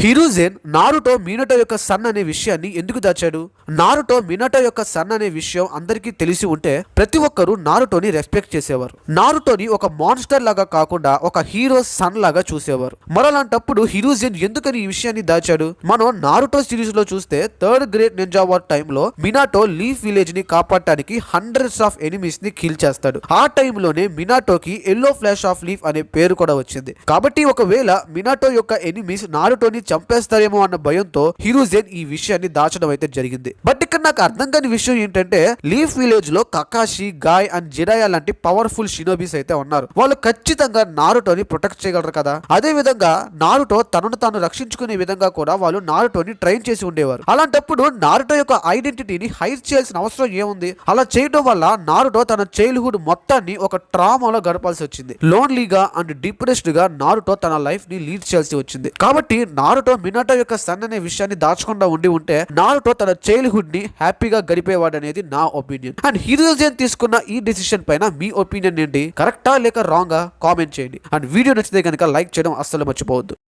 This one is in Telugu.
హిరుజెన్ నారుటో మినటో యొక్క సన్ అనే విషయాన్ని ఎందుకు దాచాడు? నారుటో మినటో యొక్క సన్ అనే విషయం అందరికీ తెలిసి ఉంటే ప్రతి ఒక్కరూ నారుటోని రెస్పెక్ట్ చేసేవారు. నారుటోని ఒక మాన్స్టర్ లాగా కాకుండా ఒక హీరో సన్ లాగా చూసేవారు. మరలాంటప్పుడు హిరుజెన్ ఎందుకని ఈ విషయాన్ని దాచాడు? మనం నారుటో సిరీస్ లో చూస్తే థర్డ్ గ్రేట్ నింజా వార్ టైంలో మినాటో లీఫ్ విలేజ్ ని కాపాడటానికి హండ్రెడ్స్ ఆఫ్ ఎనిమీస్ ని కిల్ చేస్తాడు. ఆ టైంలోనే మినాటోకి ఎల్లో ఫ్లాష్ ఆఫ్ లీఫ్ అనే పేరు కూడా వచ్చింది. కాబట్టి ఒకవేళ మినాటో యొక్క ఎనిమీస్ నారుటోని చంపేస్తారేమో అన్న భయంతో హిరుజెన్ ఈ విషయాన్ని దాచడం అయితే జరిగింది. బట్ ఇక్కడ నాకు అర్థం కాని విషయం ఏంటంటే లీఫ్ విలేజ్ లో కకాషి, గాయ్ అండ్ జిరాయా లాంటి పవర్ఫుల్ షినోబీస్ అయితే ఉన్నారు. వాళ్ళు ఖచ్చితంగా నారుటోని ప్రొటెక్ట్ చేయగలరు కదా. అదే విధంగా నారుటో తనను తాను రక్షించుకునే విధంగా కూడా వాళ్ళు నారుటోని ట్రైన్ చేసి ఉండేవారు. అలాంటప్పుడు నారుటో యొక్క ఐడెంటిటీని హైడ్ చేయాల్సిన అవసరం ఏముంది? అలా చేయడం వల్ల నారుటో తన చైల్డ్హుడ్ మొత్తాన్ని ఒక ట్రామాలో గడపాల్సి వచ్చింది. లోన్లీగా అండ్ డిప్రెస్డ్ గా నారుటో తన లైఫ్ ని లీడ్ చేయాల్సి వచ్చింది. కాబట్టి నారుటో మినాటో యొక్క సన్ అనే విషయాన్ని దాచకుండా ఉంటే నారుటో తన చైల్డ్హుడ్ ని హ్యాపీగా గడిపేవాడు అనేది నా ఒపీనియన్. అండ్ హిరోజన్ తీసుకున్న ఈ డెసిషన్ పైన మీ ఒపీనియన్ ఏంటి? కరెక్టా లేక రాంగా? కామెంట్ చేయండి. అండ్ వీడియో నచ్చితే కనుక లైక్ చేయడం అస్సలు మర్చిపోవద్దు.